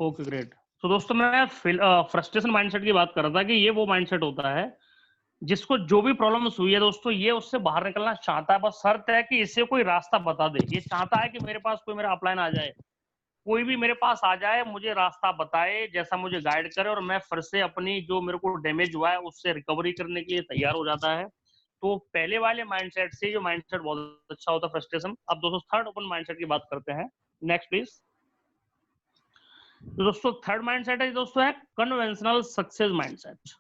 Okay great. तो दोस्तों मैं फ्रस्ट्रेशन माइंडसेट की बात कर रहा था कि ये वो माइंडसेट होता है जिसको जो भी प्रॉब्लम्स हुई है दोस्तों, ये उससे बाहर निकलना चाहता है, बस शर्त है कि इसे कोई रास्ता बता दे। ये चाहता है कि मेरे पास कोई मेरा अपलाइन आ जाए, कोई भी मेरे पास आ जाए, मुझे रास्ता बताए, जैसा मुझे गाइड करे और मैं फिर से अपनी जो मेरे को डैमेज हुआ है उससे रिकवरी करने के लिए तैयार हो जाता है। तो पहले वाले माइंडसेट से जो माइंडसेट बहुत अच्छा होता है फ्रस्ट्रेशन। अब दोस्तों थर्ड ओपन माइंडसेट की बात करते हैं। Next please. तो दोस्तों थर्ड माइंडसेट है दोस्तों है कन्वेंशनल सक्सेस माइंडसेट।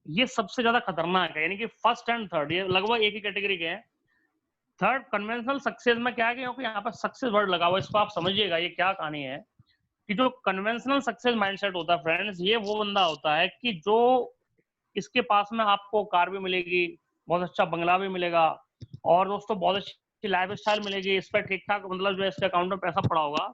ये सबसे ज्यादा खतरनाक है, यानी कि फर्स्ट एंड थर्ड ये लगभग एक ही कैटेगरी के हैं। थर्ड कन्वेंशनल सक्सेस में क्या है, क्योंकि यहाँ पर सक्सेस वर्ड लगा हुआ है, इसको आप समझिएगा ये क्या कहानी है। कि जो कन्वेंशनल सक्सेस माइंडसेट होता है फ्रेंड्स, ये वो बंदा होता है कि जो इसके पास में आपको कार भी मिलेगी, बहुत अच्छा बंगला भी मिलेगा और दोस्तों बहुत अच्छी लाइफ स्टाइल मिलेगी, इस पर ठीक ठाक मतलब जो है इसके अकाउंट में पैसा पड़ा होगा।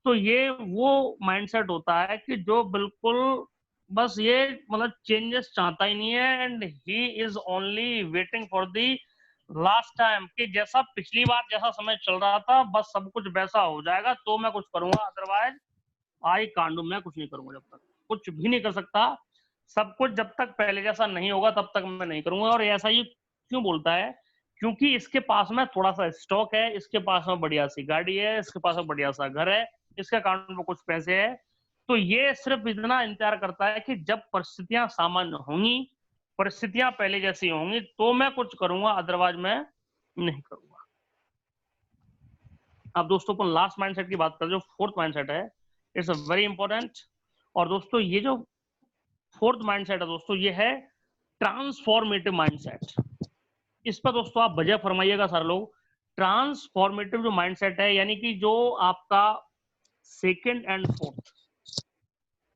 तो ये वो माइंडसेट होता है कि जो बिल्कुल बस ये मतलब चेंजेस चाहता ही नहीं है and he is only waiting for the last time कि जैसा पिछली बार जैसा समय चल रहा था बस सब कुछ वैसा हो जाएगा तो मैं कुछ करूंगा, अदरवाइज आई कांडू, मैं कुछ नहीं करूंगा, जब तक कुछ भी नहीं कर सकता। सब कुछ जब तक पहले जैसा नहीं होगा तब तक मैं नहीं करूंगा। और ऐसा ही क्यों बोलता है? क्योंकि इसके पास में थोड़ा सा स्टॉक है, इसके पास में बढ़िया सी गाड़ी है, इसके पास में बढ़िया सा घर है, इसके अकाउंट में कुछ पैसे है। तो ये सिर्फ इतना इंतजार करता है कि जब परिस्थितियां सामान्य होंगी, परिस्थितियां पहले जैसी होंगी तो मैं कुछ करूंगा, अदरवाइज मैं नहीं करूंगा। अब दोस्तों अपन लास्ट माइंडसेट की बात करें, जो फोर्थ माइंडसेट है, इट्स अ वेरी इंपॉर्टेंट। और दोस्तों ये जो फोर्थ माइंडसेट है दोस्तों, ये है ट्रांसफॉर्मेटिव माइंडसेट। इस पर दोस्तों आप वजह फरमाइएगा सर लोग। ट्रांसफॉर्मेटिव जो माइंडसेट है, यानी कि जो आपका सेकंड एंड फोर्थ,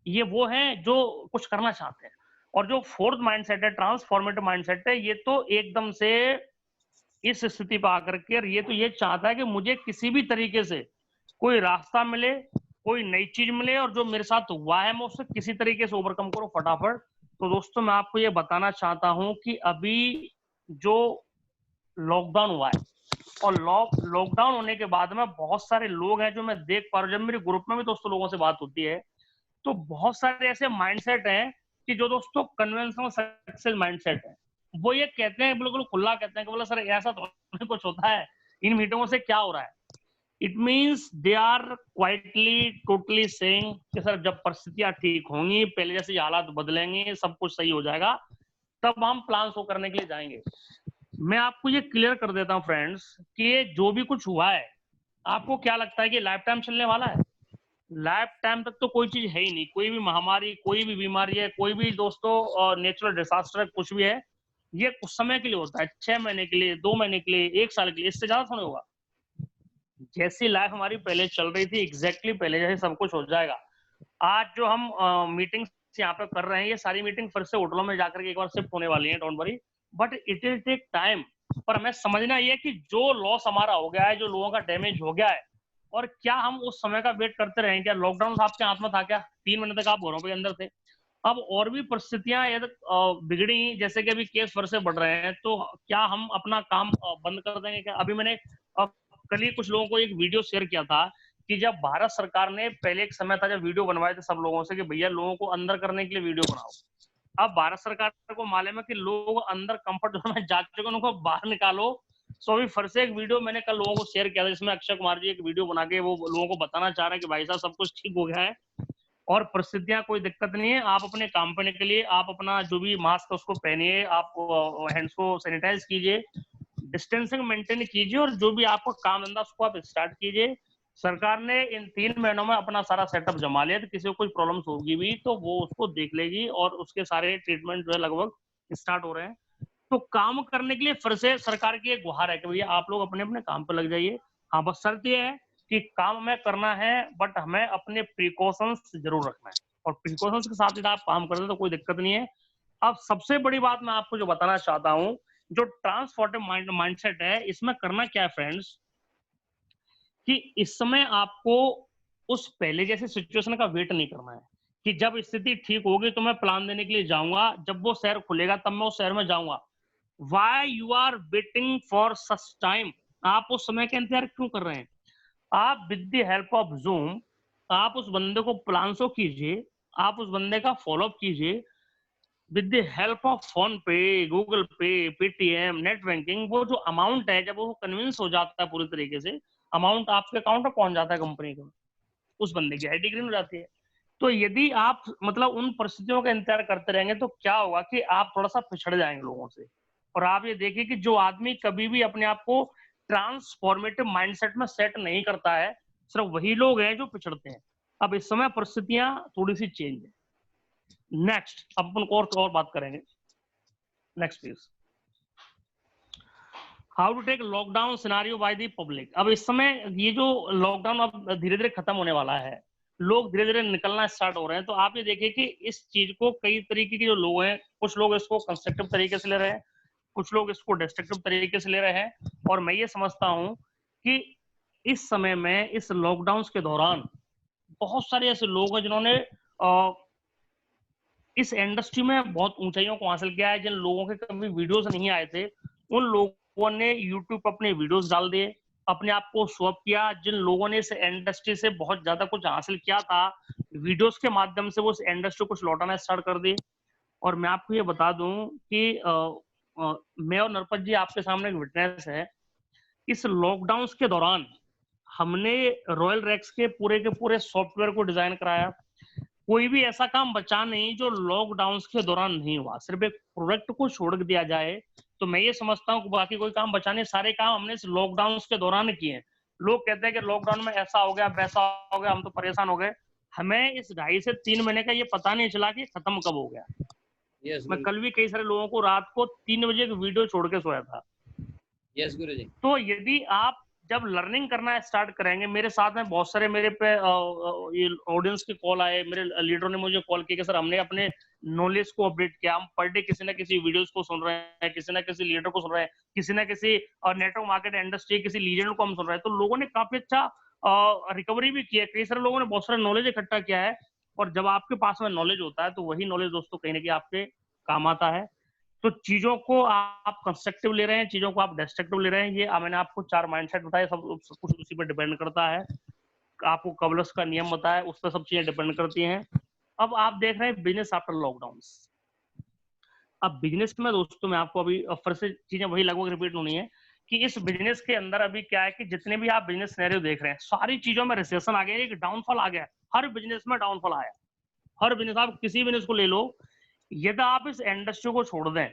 ये वो है जो कुछ करना चाहते हैं। और जो फोर्थ माइंडसेट है, ट्रांसफॉर्मेटिव माइंडसेट है, ये तो एकदम से इस स्थिति पर आकर के ये तो ये चाहता है कि मुझे किसी भी तरीके से कोई रास्ता मिले, कोई नई चीज मिले और जो मेरे साथ हुआ है मैं उससे किसी तरीके से ओवरकम करूं फटाफट। तो दोस्तों मैं आपको ये बताना चाहता हूं कि अभी जो लॉकडाउन हुआ है और लॉकडाउन होने के बाद में बहुत सारे लोग हैं जो मैं देख पा रहा हूं, जब मेरे ग्रुप में भी दोस्तों लोगों से बात होती है तो बहुत सारे ऐसे माइंडसेट हैं कि जो दोस्तों कन्वेंशनल सक्सेस माइंडसेट है। वो ये कहते हैं, बिल्कुल खुला कहते हैं कि बोला सर ऐसा तो नहीं कुछ होता है, इन मीटिंगों से क्या हो रहा है। It means they are quietly totally saying कि सर जब परिस्थितियां ठीक होंगी, पहले जैसे हालात बदलेंगे, सब कुछ सही हो जाएगा, तब हम प्लान शो करने के लिए जाएंगे। मैं आपको ये क्लियर कर देता हूँ फ्रेंड्स कि ये जो भी कुछ हुआ है, आपको क्या लगता है कि लाइफ टाइम चलने वाला है? लाइफ टाइम तक तो कोई चीज है ही नहीं, कोई भी महामारी, कोई भी बीमारी है, कोई भी दोस्तों नेचुरल डिजास्टर है, कुछ भी है, ये कुछ समय के लिए होता है, 6 महीने के लिए, 2 महीने के लिए, 1 साल के लिए, इससे ज्यादा थोड़ी होगा। जैसी लाइफ हमारी पहले चल रही थी एग्जैक्टली पहले जैसे सब कुछ हो जाएगा। आज जो हम मीटिंग यहाँ पे कर रहे हैं, ये सारी मीटिंग फिर से होटलों में जाकर के एक बार शिफ्ट होने वाली है, don't worry, but it will take time. पर हमें समझना ये कि जो लॉस हमारा हो गया है, जो लोगों का डैमेज हो गया है, और क्या हम उस समय का वेट करते रहे? क्या लॉकडाउन आपके हाथ में था? क्या 3 महीने तक आप घरों के अंदर थे? अब और भी परिस्थितियां यदि बिगड़ी, जैसे कि अभी केस फिर से बढ़ रहे हैं, तो क्या हम अपना काम बंद कर देंगे? क्या अभी मैंने कल ही कुछ लोगों को एक वीडियो शेयर किया था कि जब भारत सरकार ने पहले एक समय था जब वीडियो बनवाए थे सब लोगों से कि भैया लोगों को अंदर करने के लिए वीडियो बनाओ। अब भारत सरकार को मालूम है कि लोग अंदर कंफर्ट जोन में जा चुके हैं, उनको बाहर निकालो। सो अभी फिर से एक वीडियो मैंने कल लोगों को शेयर किया था, जिसमें अक्षय कुमार जी एक वीडियो बना के वो लोगों को बताना चाह रहे हैं कि भाई साहब सब कुछ ठीक हो गया है और परिस्थितियां कोई दिक्कत नहीं है, आप अपने काम पे निकलिए, आप अपना जो भी मास्क है उसको पहनिए, आप हैंड्स को सैनिटाइज कीजिए, डिस्टेंसिंग मेंटेन कीजिए और जो भी आपका काम धंधा उसको आप स्टार्ट कीजिए। सरकार ने इन 3 महीनों में अपना सारा सेटअप जमा लिया, तो किसी को कोई प्रॉब्लम होगी भी तो वो उसको देख लेगी और उसके सारे ट्रीटमेंट जो है लगभग स्टार्ट हो रहे हैं। तो काम करने के लिए फिर से सरकार की एक गुहार है कि भैया आप लोग अपने अपने काम पर लग जाइए। हाँ, बस शर्त यह है कि काम हमें करना है, बट हमें अपने प्रिकॉशंस जरूर रखना है और प्रिकॉशंस के साथ यदि आप काम करते हैं तो कोई दिक्कत नहीं है। अब सबसे बड़ी बात मैं आपको जो बताना चाहता हूं, जो ट्रांसफॉर्मेटिव माइंडसेट है, इसमें करना क्या है फ्रेंड्स, कि इस समय आपको उस पहले जैसे सिचुएशन का वेट नहीं करना है कि जब स्थिति ठीक होगी तो मैं प्लान देने के लिए जाऊंगा, जब वो शहर खुलेगा तब मैं उस शहर में जाऊंगा। Why you are waiting for such time? आप उस समय का इंतजार क्यों कर रहे हैं? आप with the help of zoom आप उस बंदे को प्लान शो कीजिए, आप उस बंदे का फॉलोअप कीजिए with the help of phone पे, गूगल पे, पेटीएम, नेट बैंकिंग। वो जो अमाउंट है, जब वो कन्विंस हो जाता है पूरी तरीके से, अमाउंट आपके अकाउंट में पहुंच जाता है कंपनी को, उस बंदे की आईडी ग्रीन हो जाती है। तो यदि आप मतलब उन परिस्थितियों का इंतजार करते रहेंगे तो क्या होगा कि आप थोड़ा सा पिछड़ जाएंगे लोगों से। और आप ये देखिए कि जो आदमी कभी भी अपने आप को ट्रांसफॉर्मेटिव माइंडसेट में सेट नहीं करता है, सिर्फ वही लोग हैं जो पिछड़ते हैं। अब इस समय परिस्थितियां थोड़ी सी चेंज है। नेक्स्ट अब अपन और बात करेंगे। Next please. How to take lockdown scenario by the public. अब इस समय ये जो लॉकडाउन अब धीरे धीरे खत्म होने वाला है, लोग धीरे धीरे निकलना स्टार्ट हो रहे हैं, तो आप ये देखिए कि इस चीज को कई तरीके के जो लोग हैं, कुछ लोग इसको कंस्ट्रक्टिव तरीके से ले रहे हैं, कुछ लोग इसको डिस्ट्रक्टिव तरीके से ले रहे हैं। और मैं ये समझता हूं कि इस समय में इस लॉकडाउन के दौरान बहुत सारे ऐसे लोग हैं जिन्होंने इस इंडस्ट्री में बहुत ऊंचाइयों को हासिल किया है। जिन लोगों के कभी वीडियोस नहीं आए थे, उन लोगों ने यूट्यूब पर अपने वीडियोस डाल दिए, अपने आप को शो अप किया। जिन लोगों ने इस इंडस्ट्री से बहुत ज्यादा कुछ हासिल किया था, वीडियोस के माध्यम से वो इस इंडस्ट्री को कुछ लौटाना स्टार्ट कर दिए। और मैं आपको ये बता दूं कि मैं और नरपत जी आपके सामने एक विटनेस है। इस लॉकडाउन के दौरान हमने रॉयल रैक्स के पूरे सॉफ्टवेयर को डिजाइन कराया। कोई भी ऐसा काम बचा नहीं जो लॉकडाउन के दौरान नहीं हुआ। सिर्फ एक प्रोडक्ट को छोड़ दिया जाए तो मैं ये समझता हूँ कि बाकी कोई काम बचा नहीं। सारे काम हमने इस लॉकडाउन के दौरान किए हैं। लोग कहते हैं कि लॉकडाउन में ऐसा हो गया, वैसा हो गया, हम तो परेशान हो गए। हमें इस 2.5 से 3 महीने का ये पता नहीं चला कि खत्म कब हो गया। मैं कल भी कई सारे लोगों को रात को 3 बजे एक वीडियो छोड़ के सोया था। यस गुरुजी। तो यदि आप जब लर्निंग करना स्टार्ट करेंगे, मेरे साथ में बहुत सारे मेरे पे ये ऑडियंस के कॉल आए, मेरे लीडरों ने मुझे कॉल किया कि सर हमने अपने नॉलेज को अपडेट किया। हम पर डे किसी ना किसी वीडियोस को सुन रहे हैं, किसी ना किसी लीडर को सुन रहे हैं, किसी ना किसी नेटवर्क मार्केट इंडस्ट्री किसी लीजेंड को हम सुन रहे हैं। तो लोगों ने काफी अच्छा रिकवरी भी किया। कई सारे लोगों ने बहुत सारा नॉलेज इकट्ठा किया है। और जब आपके पास में नॉलेज होता है तो वही नॉलेज दोस्तों कहीं ना कहीं आपके काम आता है। तो चीजों को आप कंस्ट्रक्टिव ले रहे हैं, चीजों को आप डिस्ट्रक्टिव ले रहे हैं। ये मैंने आपको 4 माइंडसेट बताए, सब कुछ उसी पर डिपेंड करता है। आपको कबलस का नियम बताया, उस पर सब चीजें डिपेंड करती हैं। अब आप देख रहे हैं बिजनेस आफ्टर लॉकडाउन। अब बिजनेस में दोस्तों मैं आपको अभी फिर से चीजें वही लगभग रिपीट होनी है कि इस बिजनेस के अंदर अभी क्या है कि जितने भी आप बिजनेस सिनेरियो देख रहे हैं, सारी चीजों में रिसेशन आ गया, एक डाउनफॉल आ गया। हर बिजनेस में डाउनफॉल आया। हर बिजनेस, आप किसी बिजनेस को ले लो, यदि आप इस इंडस्ट्री को छोड़ दें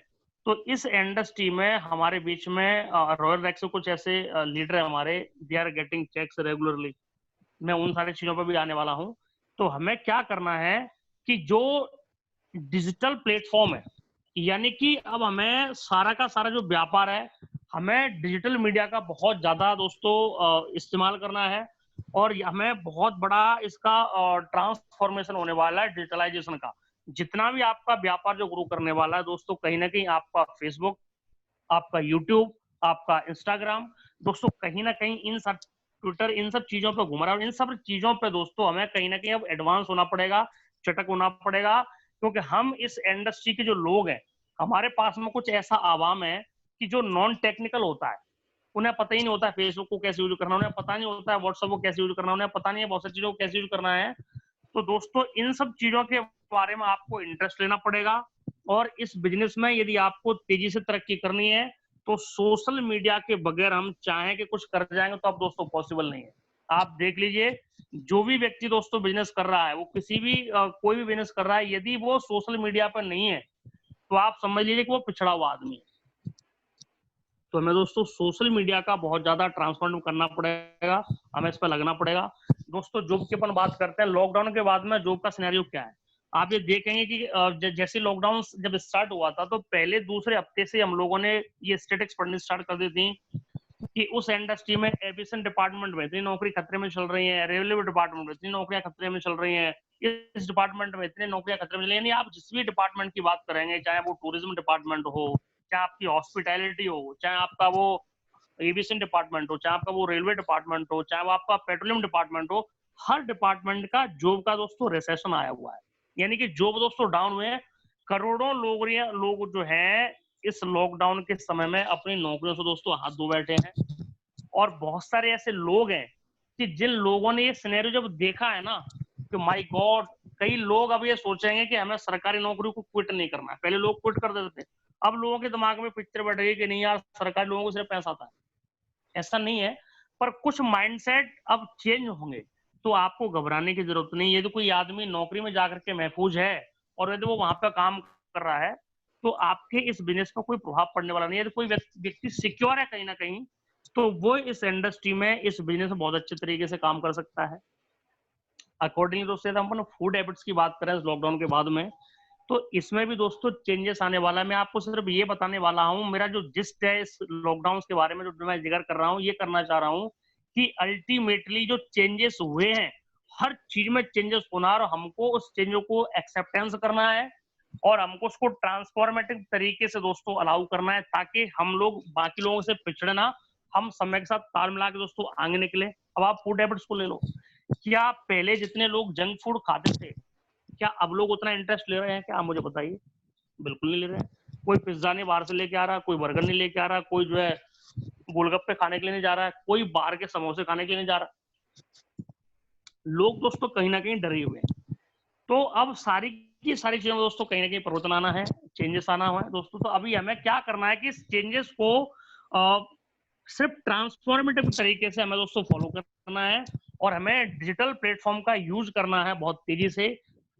तो इस इंडस्ट्री में हमारे बीच में रॉयल रैक्स के कुछ ऐसे लीडर है हमारे, they are getting checks regularly. मैं उन सारी चीजों पर भी आने वाला हूं। तो हमें क्या करना है कि जो डिजिटल प्लेटफॉर्म है, यानी कि अब हमें सारा का सारा जो व्यापार है, हमें डिजिटल मीडिया का बहुत ज्यादा दोस्तों इस्तेमाल करना है। और हमें बहुत बड़ा इसका ट्रांसफॉर्मेशन होने वाला है डिजिटलाइजेशन का। जितना भी आपका व्यापार जो ग्रो करने वाला है दोस्तों, कहीं ना कहीं आपका फेसबुक, आपका यूट्यूब, आपका इंस्टाग्राम, दोस्तों कहीं ना कहीं इन सब, ट्विटर, इन सब चीजों पे घुमा रहा है। इन सब चीजों पे दोस्तों हमें कहीं ना कहीं अब एडवांस होना पड़ेगा, चटक होना पड़ेगा। क्योंकि हम इस इंडस्ट्री के जो लोग हैं, हमारे पास में कुछ ऐसा आवाम है कि जो नॉन टेक्निकल होता है, उन्हें पता ही नहीं होता है फेसबुक को कैसे यूज करना, उन्हें पता नहीं होता है व्हाट्सएप को कैसे यूज करना, उन्हें पता नहीं है बहुत सारी चीजों को कैसे यूज करना है। तो दोस्तों इन सब चीजों के बारे में आपको इंटरेस्ट लेना पड़ेगा। और इस बिजनेस में यदि आपको तेजी से तरक्की करनी है तो सोशल मीडिया के बगैर हम चाहें कि कुछ कर जाएंगे तो अब दोस्तों पॉसिबल नहीं है। आप देख लीजिए, जो भी व्यक्ति दोस्तों बिजनेस कर रहा है, वो किसी भी कोई भी बिजनेस कर रहा है, यदि वो सोशल मीडिया पर नहीं है तो आप समझ लीजिए कि वो पिछड़ा हुआ आदमी है। तो हमें दोस्तों सोशल मीडिया का बहुत ज्यादा ट्रांसफॉर्म करना पड़ेगा, हमें इस पर लगना पड़ेगा। दोस्तों जॉब की अपन बात करते हैं। लॉकडाउन के बाद में जॉब का सिनेरियो क्या है, आप ये देखेंगे कि जैसे लॉकडाउन जब स्टार्ट हुआ था तो पहले दूसरे हफ्ते से हम लोगों ने ये स्टैटिस्टिक्स पढ़नी स्टार्ट कर दी थी कि उस इंडस्ट्री में एविएशन डिपार्टमेंट में इतनी नौकरी खतरे में चल रही है, रेलवे डिपार्टमेंट में इतनी नौकरियां खतरे में चल रही हैं, इस डिपार्टमेंट में इतनी नौकरियां खतरे में चल रही हैं। यानी आप जिस भी डिपार्टमेंट की बात करेंगे, चाहे वो टूरिज्म डिपार्टमेंट हो, चाहे आपकी हॉस्पिटैलिटी हो, चाहे आपका वो एविएशन डिपार्टमेंट हो, चाहे आपका वो रेलवे डिपार्टमेंट हो, चाहे वो आपका पेट्रोलियम डिपार्टमेंट हो, हर डिपार्टमेंट का जॉब का दोस्तों रिसेशन आया हुआ है। यानी कि जॉब दोस्तों डाउन हुए हैं। करोड़ों लोग जो हैं इस लॉकडाउन के समय में अपनी नौकरियों से दोस्तों हाथ धो बैठे हैं। और बहुत सारे ऐसे लोग हैं कि जिन लोगों ने ये सिनेरियो जब देखा है ना कि माय गॉड, कई लोग अब ये सोचेंगे कि हमें सरकारी नौकरी को क्विट नहीं करना है। पहले लोग क्विट कर देते थे, अब लोगों के दिमाग में पिक्चर बैठ गई कि नहीं यार, सरकारी लोगों को सिर्फ पैसा आता है। ऐसा नहीं है, पर कुछ माइंडसेट अब चेंज होंगे, तो आपको घबराने की जरूरत नहीं है। यदि कोई आदमी नौकरी में जाकर के महफूज है और यदि वो वहां पर काम कर रहा है, तो आपके इस बिजनेस पर कोई प्रभाव पड़ने वाला नहीं है। यदि कोई व्यक्ति सिक्योर है कहीं ना कहीं, तो वो इस इंडस्ट्री में, इस बिजनेस में बहुत अच्छे तरीके से काम कर सकता है। अकॉर्डिंगली दोस्तों, हम अपन फूड हैबिट्स की बात करें लॉकडाउन के बाद में, तो इसमें भी दोस्तों चेंजेस आने वाला है। मैं आपको सिर्फ ये बताने वाला हूँ, मेरा जो जिस्ट है इस लॉकडाउन के बारे में, जो मैं जिक्र कर रहा हूँ, ये करना चाह रहा हूँ कि अल्टीमेटली जो चेंजेस हुए हैं, हर चीज में चेंजेस होना, और हमको उस चेंजों को एक्सेप्टेंस करना है और हमको उसको ट्रांसफॉर्मेटिव तरीके से दोस्तों अलाउ करना है, ताकि हम लोग बाकी लोगों से पिछड़े ना, हम समय के साथ ताल मिला के दोस्तों आगे निकले। अब आप फूड हैबिट्स को ले लो, क्या पहले जितने लोग जंक फूड खाते थे, क्या अब लोग उतना इंटरेस्ट ले रहे हैं? क्या आप मुझे बताइए। बिल्कुल नहीं ले रहे हैं। कोई पिज्जा नहीं बाहर से लेके आ रहा, कोई बर्गर नहीं लेके आ रहा, कोई जो है गोलगप्पे खाने के लिए नहीं जा रहा है, कोई बाहर के समोसे खाने के लिए नहीं जा रहा। लोग दोस्तों कहीं ना कहीं डरे हुए हैं। तो अब सारी की सारी चीजों में दोस्तों कहीं ना कहीं परिवर्तन आना है, चेंजेस आना हुआ है दोस्तों। तो अभी हमें क्या करना है कि इस चेंजेस को सिर्फ ट्रांसफॉर्मेटिव तरीके से हमें दोस्तों फॉलो करना है, और हमें डिजिटल प्लेटफॉर्म का यूज करना है बहुत तेजी से,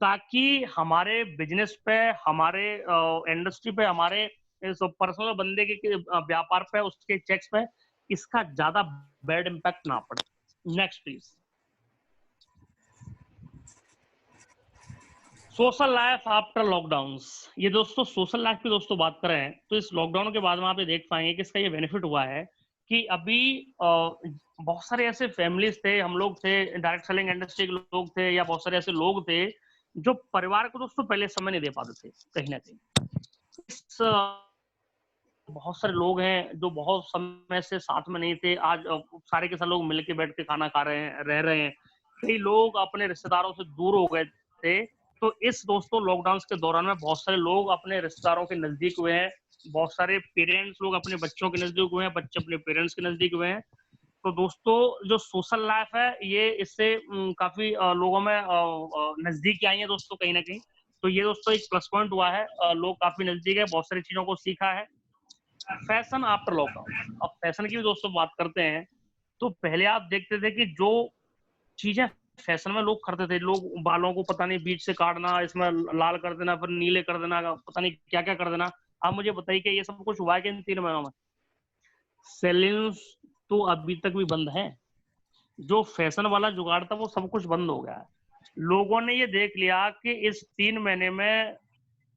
ताकि हमारे बिजनेस पे, हमारे इंडस्ट्री पे, हमारे पर्सनल बंदे के व्यापार पे, उसके चेक्स पे इसका ज्यादा बैड इम्पैक्ट ना पड़े। Next please. Social life after lockdowns. ये दोस्तों सोशल लाइफ की दोस्तों बात करें तो इस लॉकडाउन के बाद में आप ये देख पाएंगे कि इसका ये बेनिफिट हुआ है कि अभी बहुत सारे ऐसे फैमिलीज थे, हम लोग थे, डायरेक्ट सेलिंग इंडस्ट्री के लोग थे, या बहुत सारे ऐसे लोग थे जो परिवार को दोस्तों पहले समय नहीं दे पाते थे कहीं ना कहीं। बहुत सारे लोग हैं जो बहुत समय से साथ में नहीं थे, आज सारे के सारे लोग मिलके बैठ के खाना खा रहे हैं, रह रहे हैं। कई लोग अपने रिश्तेदारों से दूर हो गए थे, तो इस दोस्तों लॉकडाउन के दौरान में बहुत सारे लोग अपने रिश्तेदारों के नजदीक हुए हैं, बहुत सारे पेरेंट्स लोग अपने बच्चों के नजदीक हुए हैं, बच्चे अपने पेरेंट्स के नजदीक हुए हैं। तो दोस्तों जो सोशल लाइफ है, ये इससे काफी लोगों में नजदीक आई है दोस्तों कहीं ना कहीं। तो ये दोस्तों एक प्लस पॉइंट हुआ है, लोग काफी नजदीक है, बहुत सारी चीजों को सीखा है। Fashion after lockdown. अब फैशन की भी दोस्तों बात करते हैं, तो पहले आप देखते थे कि जो चीजें फैशन में लोग करते थे, लोग बालों को पता नहीं बीच से काटना, इसमें लाल कर देना, फिर नीले कर देना, पता नहीं क्या क्या कर देना। आप मुझे बताइए कि ये सब कुछ हुआ है कि इन 3 महीनों में? सैलून्स तो अभी तक भी बंद है। जो फैशन वाला जुगाड़ था वो सब कुछ बंद हो गया है। लोगों ने ये देख लिया कि इस 3 महीने में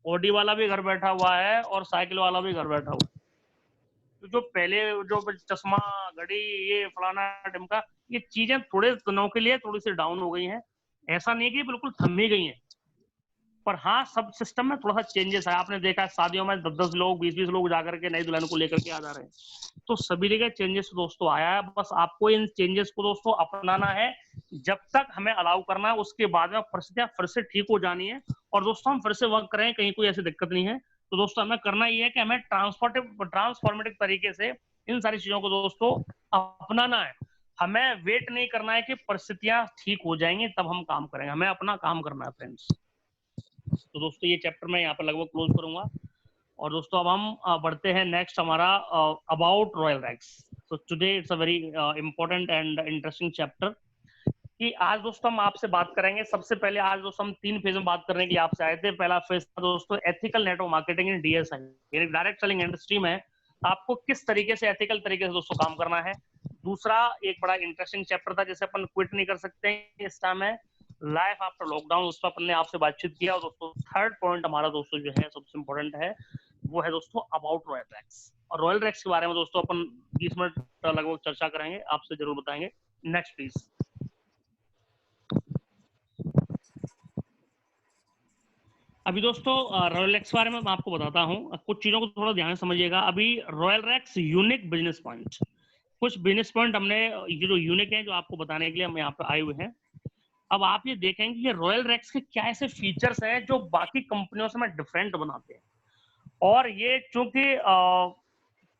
ऑडी वाला भी घर बैठा हुआ है और साइकिल वाला भी घर बैठा हुआ है। तो जो पहले जो चश्मा, घड़ी, ये फलाना ढिमका, ये चीजें थोड़े दिनों के लिए थोड़ी सी डाउन हो गई हैं। ऐसा नहीं कि बिल्कुल थम ही गई हैं, पर हाँ सब सिस्टम में थोड़ा सा चेंजेस है। आपने देखा शादियों में 10-10 लोग, 20-20 लोग जाकर के नई दुल्हन को लेकर के आ जा रहे हैं। तो सभी जगह चेंजेस दोस्तों आया है, बस आपको इन चेंजेस को दोस्तों अपनाना है। जब तक हमें अलाउ करना है, उसके बाद में परिस्थितियां फिर से ठीक हो जानी है, और दोस्तों हम फिर से वर्क करें, कहीं कोई ऐसी दिक्कत नहीं है। तो दोस्तों हमें करना ये है कि हमें ट्रांसफॉर्मेटिव तरीके से इन सारी चीजों को दोस्तों अपनाना है। हमें वेट नहीं करना है कि परिस्थितियां ठीक हो जाएंगी तब हम काम करेंगे, हमें अपना काम करना है फ्रेंड्स। तो दोस्तों ये चैप्टर मैं यहाँ पर लगभग क्लोज करूंगा, और दोस्तों अब हम बढ़ते हैं नेक्स्ट हमारा अबाउट रॉयल रैक्स। तो today it's a very important and interesting chapter, कि आज दोस्तों हम आपसे बात करेंगे। सबसे पहले आज दोस्तों हम 3 फेज में बात करने के लिए आपसे आए थे। पहला फेज था दोस्तों ethical network marketing in DSi, यानी डायरेक्ट सेलिंग इंडस्ट्री में आपको किस तरीके से एथिकल तरीके से दोस्तों काम करना है। दूसरा एक बड़ा इंटरेस्टिंग चैप्टर था जिसे अपन क्विट नहीं कर सकते इस टाइम है, लाइफ आफ्टर लॉकडाउन, उस पर अपन ने आपसे बातचीत किया। और दोस्तों थर्ड पॉइंट हमारा दोस्तों जो है सबसे इंपॉर्टेंट है, वो है दोस्तों अबाउट रॉयल रैक्स। और रॉयल रैक्स के बारे में दोस्तों अपन 20 मिनट लगभग चर्चा करेंगे, आपसे जरूर बताएंगे। Next please. अभी दोस्तों रॉयल रैक्स के बारे में मैं आपको बताता हूँ, कुछ चीजों को थोड़ा ध्यान से समझिएगा। अभी Royal Racks unique business point, कुछ बिजनेस पॉइंट हमने ये जो यूनिक है जो आपको बताने के लिए हम यहाँ पे आए हुए हैं। अब आप ये देखेंगे कि रॉयल रैक्स के क्या ऐसे फीचर्स हैं जो बाकी कंपनियों से मैं डिफरेंट बनाते हैं। और ये चूंकि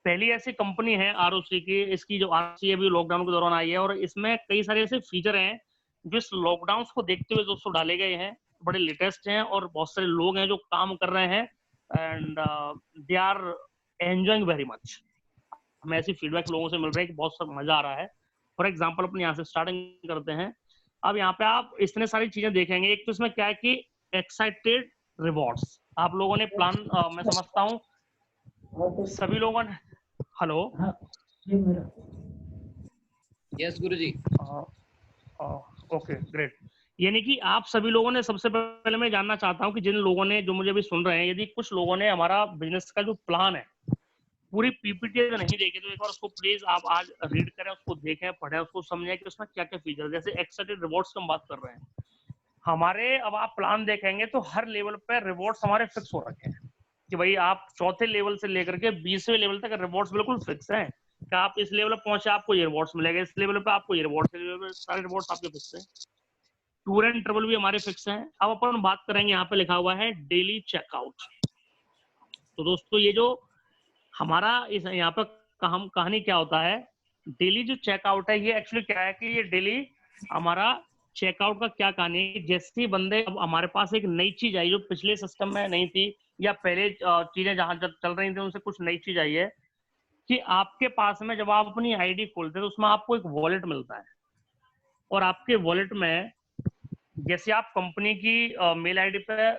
पहली ऐसी कंपनी है आरओसी की, इसकी जो आरओसी अभी लॉकडाउन के दौरान आई है, और इसमें कई सारे ऐसे फीचर हैं जो इस लॉकडाउन को देखते हुए दोस्तों डाले गए हैं, बड़े लेटेस्ट हैं, और बहुत सारे लोग हैं जो काम कर रहे हैं and they are enjoying very much. हमें ऐसी फीडबैक लोगों से मिल रहा है कि बहुत सब मजा आ रहा है। फॉर एग्जाम्पल अपन यहाँ से स्टार्टिंग करते हैं। अब यहाँ पे आप इतने सारी चीजें देखेंगे। एक तो इसमें क्या है कि एक्साइटेड रिवॉर्ड्स, आप लोगों ने प्लान, मैं समझता हूँ सभी लोगों ने, हेलो, यस गुरुजी। Okay great. यानी कि आप सभी लोगों ने, सबसे पहले मैं जानना चाहता हूँ कि जिन लोगों ने, जो मुझे अभी सुन रहे हैं, यदि कुछ लोगों ने हमारा बिजनेस का जो प्लान है पूरी पीपीटी नहीं देखी तो एक बार उसको प्लीज आप आज रीड करें, उसको देखें, पढ़ें, उसको समझें कि उसमें क्या क्या फीचर, जैसे एक्साइटेड रिवॉर्ड्स की हम बात कर रहे हैं हमारे। अब आप प्लान देखेंगे तो हर लेवल पे रिवॉर्ड्स हमारे फिक्स हो रखे हैं कि भाई आप चौथे लेवल से लेकर के 20वें लेवल तक रिवॉर्ड्स बिल्कुल फिक्स हैं कि आप इस लेवल पर पहुंचे आपको ये रिवॉर्ड्स मिलेगा, इस लेवल पे आपको ये रिवॉर्ड्स, सारे रिवॉर्ड्स आपके फिक्स हैं। टूर एंड ट्रेवल भी हमारे फिक्स हैं। अब अपन बात करेंगे, यहाँ पे लिखा हुआ है डेली चेकआउट। तो दोस्तों ये जो हमारा इस यहाँ पर कहानी क्या होता है, डेली जो चेकआउट है ये एक्चुअली क्या है कि ये डेली हमारा चेकआउट का क्या कहानी है। जैसे ही बंदे, अब हमारे पास एक नई चीज आई जो पिछले सिस्टम में नहीं थी, या पहले चीजें जहां चल रही थी उनसे कुछ नई चीज आई है कि आपके पास में जब आप अपनी आईडी खोलते हैं तो उसमें आपको एक वॉलेट मिलता है, और आपके वॉलेट में जैसे आप कंपनी की मेल आईडी पे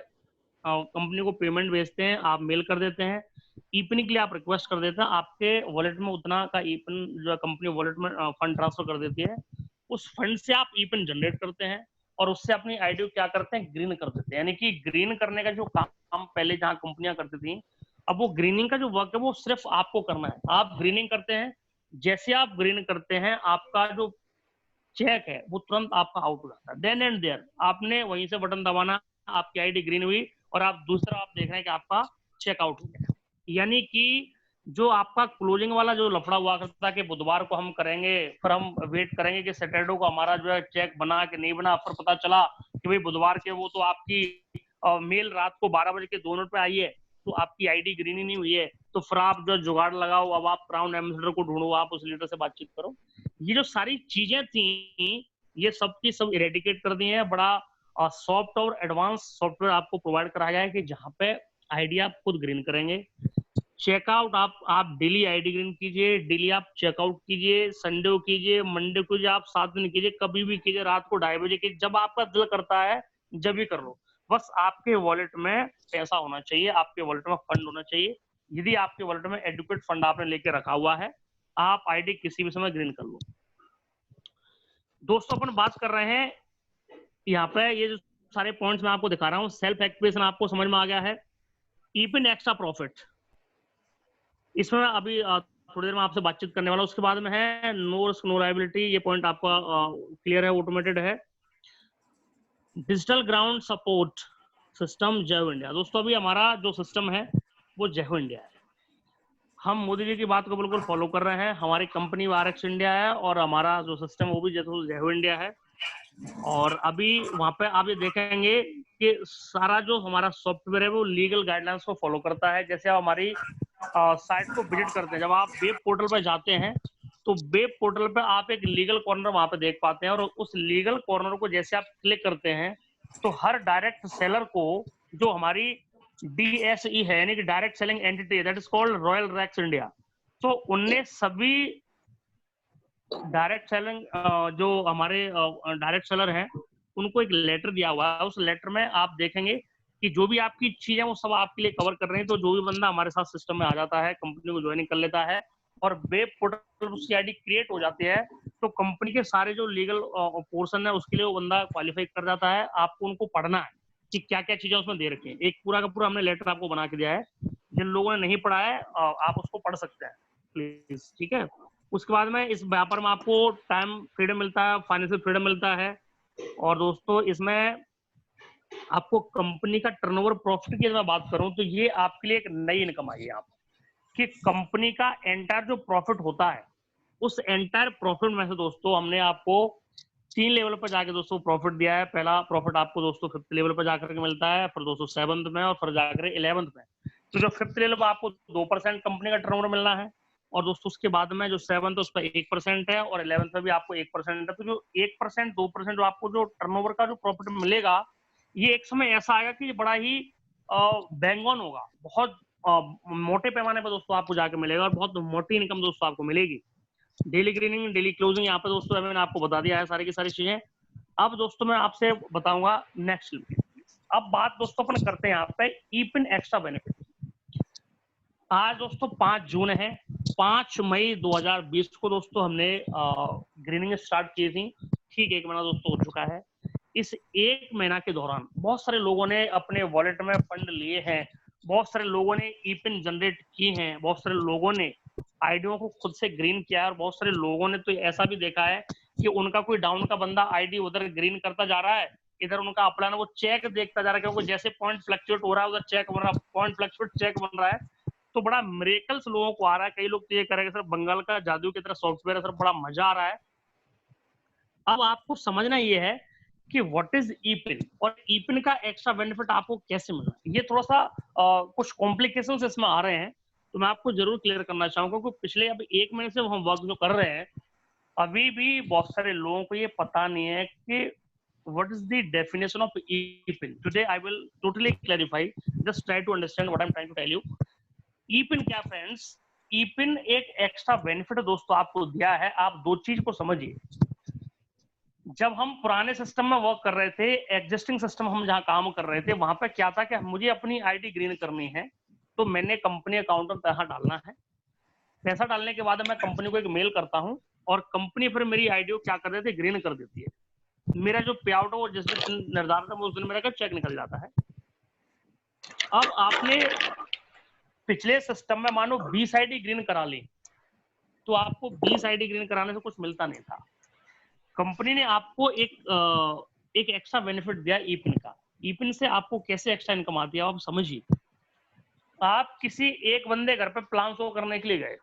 कंपनी को पेमेंट भेजते हैं, आप मेल कर देते हैं, ईपन के लिए आप रिक्वेस्ट कर देते हैं, आपके वॉलेट में उतना का ईपन जो कंपनी वॉलेट में फंड ट्रांसफर कर देती है। उस फंड से आप ईपन जनरेट करते हैं और उससे अपनी आईडी को क्या करते हैं, ग्रीन कर देते हैं। यानी कि ग्रीन करने का जो काम पहले जहां कंपनियां करती थी, अब वो ग्रीनिंग का जो वर्क है वो सिर्फ आपको करना है। आप ग्रीनिंग करते हैं, जैसे आप ग्रीन करते हैं आपका जो चेक है वो तुरंत आपका आउट हो जाता है। देन एंड देयर आपने वहीं से बटन दबाना, आपकी आईडी ग्रीन हुई और आप दूसरा आप देख रहे हैं कि आपका चेकआउट हो गया। यानी कि जो आपका क्लोजिंग वाला जो लफड़ा हुआ करता कि बुधवार को हम करेंगे, फिर हम वेट करेंगे कि सैटरडे को हमारा जो है चेक बना कि नहीं बना, फिर पता चला कि भाई बुधवार के वो तो आपकी मेल रात को 12 बजे के 2 मिनट पे आई है तो आपकी आईडी ग्रीन ही नहीं हुई है, तो फिर आप जो जुगाड़ लगाओ, अब आप क्राउन एम्बेसडर को ढूंढो, आप उस लीडर से बातचीत करो। ये जो सारी चीजें थी ये सब की सब इरेडिकेट कर दी है। बड़ा सॉफ्ट और एडवांस सॉफ्टवेयर आपको प्रोवाइड कराया गया है कि जहां पे आईडी आप खुद ग्रीन करेंगे। चेकआउट आप डेली आईडी ग्रीन कीजिए, डेली आप चेकआउट कीजिए, संडे को कीजिए, मंडे को कीजिए, आप 7 दिन कीजिए, कभी भी कीजिए, रात को 2:30 बजे कीजिए, जब आपका दिल करता है जब भी कर लो। बस आपके वॉलेट में पैसा होना चाहिए, आपके वॉलेट में फंड होना चाहिए। यदि आपके वॉलेट में एडुकेट फंड आपने लेके रखा हुआ है, आप आईडी किसी भी समय ग्रीन कर लो। दोस्तों अपन बात कर रहे हैं यहाँ पे, ये जो सारे पॉइंट्स मैं आपको दिखा रहा हूँ, सेल्फ एक्टिवेशन आपको समझ में आ गया है। ईपन एक्स्ट्रा प्रॉफिट, इसमें अभी थोड़ी देर में आपसे बातचीत करने वाला। उसके बाद में है नो रिस्क नो लायबिलिटी, ये पॉइंट आपका क्लियर है, ऑटोमेटेड है। डिजिटल ग्राउंड सपोर्ट सिस्टम जय इंडिया। दोस्तों अभी हमारा जो सिस्टम है वो जय इंडिया है। हम मोदी जी की बात को बिल्कुल फॉलो कर रहे हैं। हमारी कंपनी आरएक्स इंडिया है और हमारा जो सिस्टम वो भी जय इंडिया है। और अभी वहां पे आप ये देखेंगे कि सारा जो हमारा सॉफ्टवेयर है वो लीगल गाइडलाइंस को फॉलो करता है। जैसे आप हमारी साइट को विजिट करते हैं, जब आप वेब पोर्टल पर जाते हैं तो वेब पोर्टल पे आप एक लीगल कॉर्नर वहां पे देख पाते हैं, और उस लीगल कॉर्नर को जैसे आप क्लिक करते हैं तो हर डायरेक्ट सेलर को, जो हमारी DSE है यानी कि direct selling entity, that is called Royal Racks India, तो उनने सभी डायरेक्ट सेलिंग जो हमारे डायरेक्ट सेलर हैं उनको एक लेटर दिया हुआ है। उस लेटर में आप देखेंगे कि जो भी आपकी चीज है वो सब आपके लिए कवर कर रहे हैं। तो जो भी बंदा हमारे साथ सिस्टम में आ जाता है, कंपनी को ज्वाइनिंग कर लेता है और वेब पोर्टल उसकी आईडी क्रिएट हो जाती है, तो कंपनी के सारे जो लीगल पोर्शन है उसके लिए वो बंदा क्वालिफाई कर जाता है। आपको उनको पढ़ना है कि क्या क्या चीजें उसमें दे रखी है। एक पूरा का पूरा हमने लेटर आपको बना के दिया है, जिन लोगों ने नहीं पढ़ा है आप उसको पढ़ सकते हैं प्लीज, ठीक है। उसके बाद में इस व्यापार में आपको टाइम फ्रीडम मिलता है, फाइनेंशियल फ्रीडम मिलता है। और दोस्तों इसमें आपको कंपनी का टर्नओवर प्रॉफिट की मैं बात करूं तो ये आपके लिए एक नई इनकम आई है आप कि कंपनी का एंटायर जो प्रॉफिट होता है उस एंटायर प्रॉफिट में से दोस्तों हमने आपको 3 लेवल पर जाके दोस्तों प्रॉफिट दिया है। पहला प्रॉफिट आपको दोस्तों 5th लेवल पर जाकर के मिलता है, फिर दोस्तों 7th में और फिर जाकर 11th में। तो जो 5th लेवल पर आपको 2% कंपनी का टर्नओवर मिलना है, और दोस्तों उसके बाद में जो 7th उस पर 1% है और 11th में भी आपको 1% है। तो जो 1% 2% जो आपको जो टर्नओवर का जो प्रॉफिट मिलेगा, ये एक समय ऐसा आएगा कि बड़ा ही बैंग ऑन होगा, बहुत मोटे पैमाने पर दोस्तों आपको जाके मिलेगा और बहुत मोटी इनकम दोस्तों आपको मिलेगी। डेली ग्रीनिंग, डेली क्लोजिंग, यहाँ पे दोस्तों मैंने आपको बता दिया है सारी की सारी चीजें। अब दोस्तों मैं आपसे बताऊंगा नेक्स्ट। अब बात दोस्तों अपन करते हैं यहाँ पे ईपिन एक्स्ट्रा बेनिफिट। आज दोस्तों 5 जून है, 5 मई 2020 को दोस्तों हमने ग्रीनिंग स्टार्ट की थी। ठीक 1 महीना दोस्तों हो चुका है। इस 1 महीना के दौरान बहुत सारे लोगों ने अपने वॉलेट में फंड लिए हैं, बहुत सारे लोगों ने ईपिन जनरेट की हैं, बहुत सारे लोगों ने आईडियों को खुद से ग्रीन किया है और बहुत सारे लोगों ने तो ऐसा भी देखा है कि उनका कोई डाउन का बंदा आईडी उधर ग्रीन करता जा रहा है, इधर उनका अपलाइन वो चेक देखता जा रहा है, क्योंकि जैसे पॉइंट फ्लक्चुएट हो रहा है उधर चेक बन रहा है, पॉइंट फ्लक्चुएट चेक बन रहा है। तो बड़ा मिरेकल्स लोगों को आ रहा है। कई लोग तो ये करेंगे सर बंगाल का जादू की तरह सॉफ्टवेयर है सर, बड़ा मजा आ रहा है। अब आपको समझना ये है कि व्हाट इज ईपिन और ईपिन का एक्स्ट्रा बेनिफिट आपको कैसे मिलना है। ये थोड़ा सा कुछ कॉम्प्लिकेशंस इसमें आ रहे हैं, तो मैं आपको जरूर क्लियर करना चाहूंगा, क्योंकि पिछले अब 1 महीने से हम वर्क जो कर रहे हैं, अभी भी बहुत सारे लोगों को ये पता नहीं है कि what is the definition of EPIN. Today I will totally clarify. Just try to understand what I'm trying to tell you. EPIN क्या फ्रेंड्स? EPIN एक एक्स्ट्रा बेनिफिट दोस्तों आपको दिया है। आप दो चीज को समझिए। जब हम पुराने सिस्टम में वर्क कर रहे थे, एग्जिस्टिंग सिस्टम हम जहां काम कर रहे थे, वहां पे क्या था कि मुझे अपनी आईडी ग्रीन करनी है, तो मैंने कंपनी अकाउंट में पैसा डालना है। पैसा डालने के बाद मैं कंपनी को एक मेल करता हूं और कंपनी फिर मेरी आईडी को क्या कर देती है, ग्रीन कर देती है। मेरा जो पे आउट है वो जिस दिन निर्धारित है उस दिन मेरा चेक निकल जाता है। अब आपने पिछले सिस्टम में मानो 20 आईडी ग्रीन करा ली, तो आपको 20 आईडी ग्रीन कराने से कुछ मिलता नहीं था। कंपनी ने आपको एक एक्स्ट्रा बेनिफिट दिया ईपिन का। ईपिन से आपको कैसे एक्स्ट्रा इनकम आती है आप समझिए। आप किसी एक बंदे घर पे प्लान शो करने के लिए गए,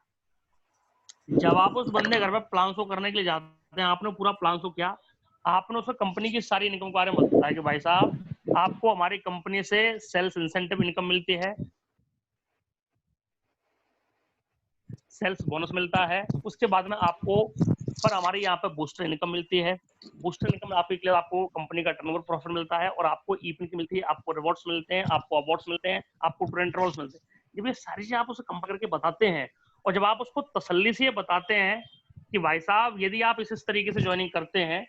जब आप उस बंदे घर पे प्लान शो करने के लिए जाते हैं, आपने पूरा प्लान शो किया, आपने उसको कंपनी की सारी इनकम के बारे में बताया कि भाई साहब आपको हमारी कंपनी से सेल्स इंसेंटिव इनकम मिलती है, सेल्स बोनस मिलता है, उसके बाद में आपको पर हमारे यहाँ पे बूस्टर इनकम मिलती है। बूस्टर इनकम आपके लिए आपको कंपनी का टर्नओवर प्रॉफिट मिलता है और आपको ईपिन की मिलती है, आपको रिवॉर्ड्स मिलते हैं, आपको अवार्ड्स मिलते हैं, आपको टूर एंड ट्रैवल्स मिलते हैं। जब ये सारी चीजें आप उसे कंपेयर करके बताते हैं और जब आप उसको तसल्ली से बताते हैं कि भाई साहब यदि आप इस तरीके से ज्वाइनिंग करते हैं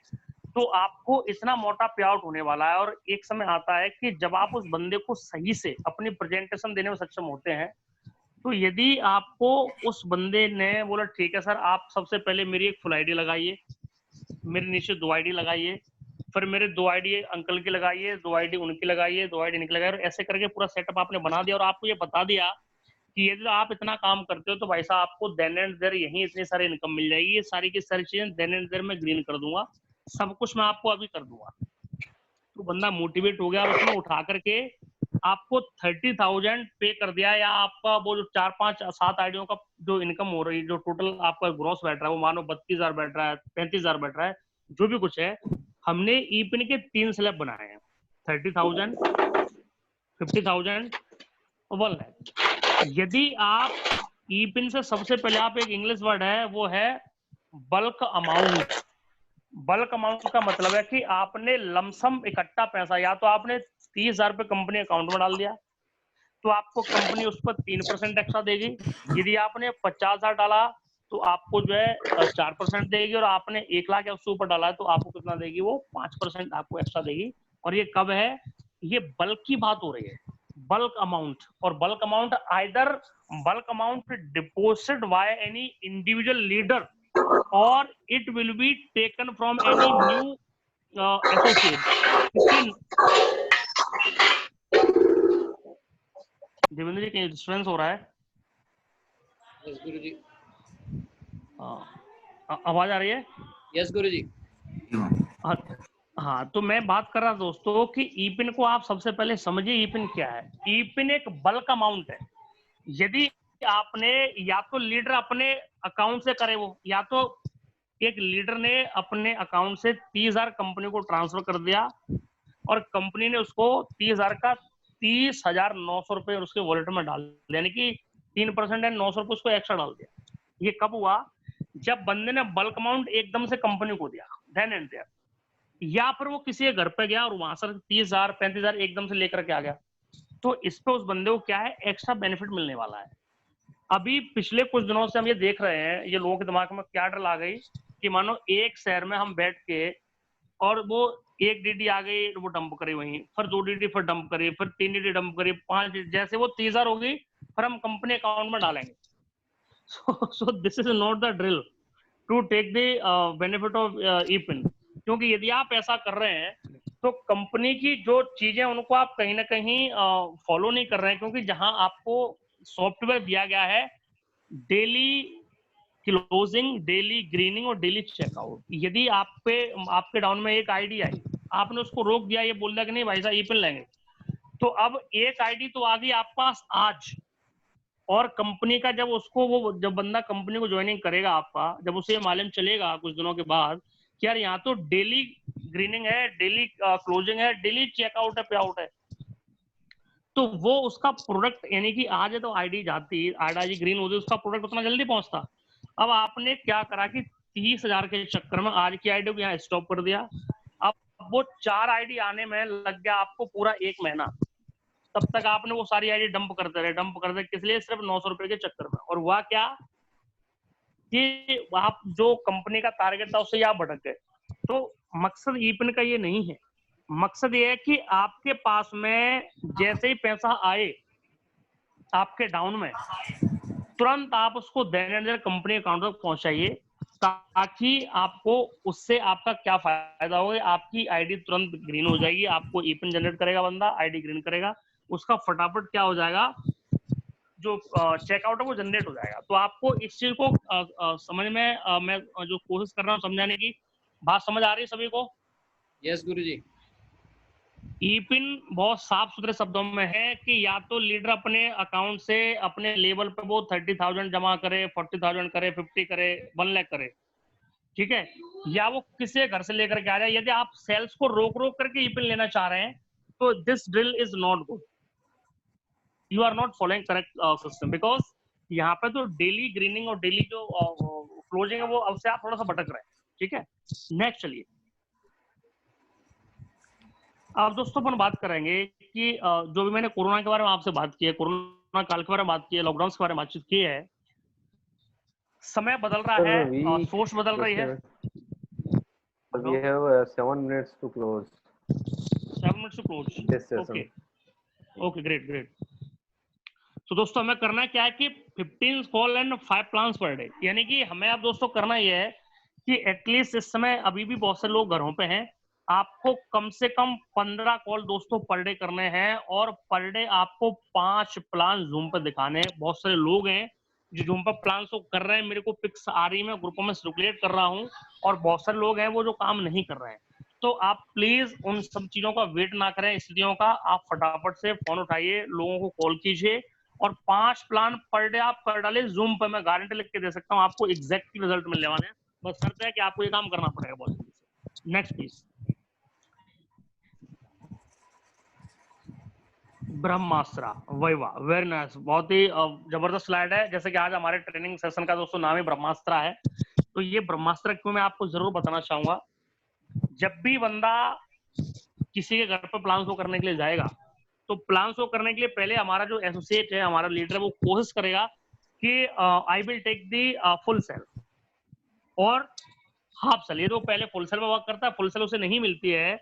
तो आपको इतना मोटा पे आउट होने वाला है, और एक समय आता है कि जब आप उस बंदे को सही से अपनी प्रेजेंटेशन देने में सक्षम होते हैं, तो यदि आपको उस बंदे ने बोला ठीक है सर आप सबसे पहले मेरी एक फुल आईडी लगाइए, मेरे नीचे 2 आईडी लगाइए, फिर मेरे 2 आईडी अंकल की लगाइए, 2 आईडी उनकी लगाइए, 2 आईडी इनकी लगाइए, और ऐसे करके पूरा सेटअप आपने बना दिया और आपको ये बता दिया कि यदि आप इतना काम करते हो तो भाई साहब आपको देन एंड देयर यही इतनी सारी इनकम मिल जाएगी, ये सारी की सारी चीजें देन एंड देयर मैं ग्रीन कर दूंगा, सब कुछ मैं आपको अभी कर दूंगा। तो बंदा मोटिवेट हो गया और उसने उठा करके आपको 30,000 पे कर दिया, या आपका वो जो 4 5 7 आईडियों का जो इनकम हो रही है, जो टोटल आपका ग्रॉस बैठ रहा है वो मानो 32,000 बैठ रहा है, 35,000 बैठ रहा है, जो भी कुछ है, हमने ईपिन के 3 स्लैब बनाए हैं, 30,000, 50,000 और 1 लाख। यदि आप ईपिन से सबसे पहले आप एक इंग्लिश वर्ड है वो है बल्क अमाउंट। बल्क अमाउंट का मतलब है कि आपने लमसम इकट्ठा पैसा, या तो आपने 30,000 रुपए कंपनी अकाउंट में डाल दिया तो आपको कंपनी उस पर 3% एक्स्ट्रा देगी। यदि आपने 50,000 डाला तो आपको जो है 4% देगी, और आपने 1 लाख या उससे ऊपर डाला है तो आपको कितना देगी, वो 5% आपको एक्स्ट्रा देगी। और ये कब है, ये बल्क की बात हो रही है, बल्क अमाउंट। और bulk amount either bulk amount deposited by any individual leader or it will be taken from any new associate. Devendra ji कहीं डिस्टर्बेंस हो रहा है? यस गुरुजी। आवाज आ रही है? यस गुरुजी। हाँ, तो मैं बात कर रहा दोस्तों कि ईपिन को आप सबसे पहले समझिए ईपिन क्या है। ईपिन एक बल्क अमाउंट है। यदि आपने या तो लीडर अपने अकाउंट से करे, वो या तो एक लीडर ने अपने अकाउंट से 30,000 कंपनी को ट्रांसफर कर दिया और कंपनी ने उसको 30,000 का 30,900 रुपए उसके वॉलेट में डाल दिया, यानी कि 3% है 900 रुपए उसको एक्स्ट्रा डाल दिया। ये कब हुआ? जब बंदे ने बल्क अमाउंट एकदम से कंपनी को दिया, देन एंड देयर, या फिर वो किसी के घर पे गया और वहां से 30,000 35,000 एकदम से लेकर के आ गया, तो इस पे उस बंदे को क्या है, एक्स्ट्रा बेनिफिट मिलने वाला है। अभी पिछले कुछ दिनों से हम ये देख रहे हैं, ये लोगों के दिमाग में क्या डर आ गई कि मानो एक शहर में हम बैठ के और वो एक डीडी आ गई, वो डंप करी वहीं, फिर 2 डीडी फिर डंप करी, फिर 3 डीडी डंप करी, 5 डीडी, जैसे वो 30,000 होगी फिर हम कंपनी अकाउंट में डालेंगे। So this is not the drill to take the benefit of e pin, क्योंकि यदि आप ऐसा कर रहे हैं तो कंपनी की जो चीजें उनको आप कहीं ना कहीं फॉलो नहीं कर रहे हैं, क्योंकि जहां आपको सॉफ्टवेयर दिया गया है डेली क्लोजिंग, डेली ग्रीनिंग और डेली चेकआउट, यदि आपके डाउन में एक आईडी आई, आपने उसको रोक दिया, ये बोल दिया कि नहीं भाई साहब ई-पिन लेंगे, तो अब एक आईडी तो आ गई आपके पास आज, और कंपनी का जब उसको वो जब बंदा कंपनी को ज्वाइनिंग करेगा आपका, जब उसे मालूम चलेगा कुछ दिनों के बाद कि यार यहाँ तो डेली ग्रीनिंग है, डेली क्लोजिंग है, डेली चेकआउट है, पे आउट है, तो वो उसका प्रोडक्ट, यानी कि आज है तो आईडी जाती, आईडी ग्रीन होती, उसका प्रोडक्ट उतना जल्दी पहुंचता। अब आपने क्या करा कि 30,000 के चक्कर में आज की आईडी को यहाँ स्टॉप कर दिया, अब वो 4 आईडी आने में लग गया आपको पूरा 1 महीना, तब तक आपने वो सारी आईडी डंप करते रहे, किस लिए? सिर्फ 900 रुपए के चक्कर में। और हुआ क्या कि आप जो कंपनी का टारगेट था उससे आप भटक गए। तो मकसद ई-पिन का ये नहीं है, मकसद ये है कि आपके पास में जैसे ही पैसा आए आपके डाउन में, तुरंत आप उसको then and there company account तक पहुंचाइए, ताकि आपको उससे आपका क्या फायदा होगा, आपकी आईडी तुरंत ग्रीन हो जाएगी, आपको ई-पिन जनरेट करेगा बंदा, आईडी ग्रीन करेगा, उसका फटाफट क्या हो जाएगा, जो चेकआउट है वो जनरेट हो जाएगा। तो आपको इस चीज को समझ में मैं जो कोशिश कर रहा हूँ समझाने की, बात समझ आ रही है सभी को? यस गुरुजी। ई-पिन बहुत साफ सुथरे शब्दों में है कि या तो लीडर अपने अकाउंट से अपने लेवल पे वो 30,000 जमा करे, 40,000 करे, 50 करे, 1 लाख करे, ठीक है, या वो किसी घर से लेकर के आ जाए। यदि आप सेल्स को रोक रोक करके ई-पिन लेना चाह रहे हैं तो this drill is not good, you are not following correct system, because यहाँ पे तो डेली ग्रीनिंग और डेली जो क्लोजिंग है वो अब से आप थोड़ा सा भटक रहे हैं, ठीक है। नेक्स्ट चलिए, अब दोस्तों अपन बात करेंगे कि जो भी मैंने कोरोना के बारे में आपसे बात की है, कोरोना काल के बारे में बात की है, लॉकडाउन के बारे में बातचीत की है, समय बदल रहा है, सोच बदल रही है। We have 7 minutes to close. 7 minutes to close. This session. Okay, great. तो दोस्तों हमें करना क्या है कि 15 call and 5 plans per day, यानी कि हमें अब दोस्तों करना यह है कि एटलीस्ट इस समय अभी भी बहुत से लोग घरों पे हैं, आपको कम से कम 15 कॉल दोस्तों पर डे करने हैं, और पर डे आपको 5 प्लान जूम पर दिखाने हैं। बहुत सारे लोग हैं जो जूम पर प्लान तो कर रहे हैं, मेरे को पिक्स आ रही है, मैं ग्रुपों में सर्कुलेट कर रहा हूँ, और बहुत सारे लोग हैं वो जो काम नहीं कर रहे हैं। तो आप प्लीज उन सब चीजों का वेट ना करें, स्थितियों का, आप फटाफट से फोन उठाइए, लोगों को कॉल कीजिए, और 5 प्लान पर डे आप कर डालिए जूम पर। मैं गारंटी लिख के दे सकता हूँ आपको एग्जैक्ट रिजल्ट मिलने वाले हैं, बस शर्त है कि आपको ये काम करना पड़ेगा बहुत जल्दी से। नेक्स्ट प्लीज, ब्रह्मास्त्र, वाह, वेरी नाइस, बहुत ही जबरदस्त स्लाइड है। जैसे कि आज हमारे ट्रेनिंग सेशन का दोस्तों नाम ही ब्रह्मास्त्र है, तो ये ब्रह्मास्त्र क्यों मैं आपको जरूर बताना चाहूंगा। जब भी बंदा किसी के घर पर प्लान शो करने के लिए जाएगा, तो प्लान शो करने के लिए पहले हमारा जो एसोसिएट है, हमारा लीडर है, वो कोशिश करेगा कि I will take the full cell और हाफ सेल। ये तो पहले फुल सेल में वर्क करता है, फुल सेल उसे नहीं मिलती है,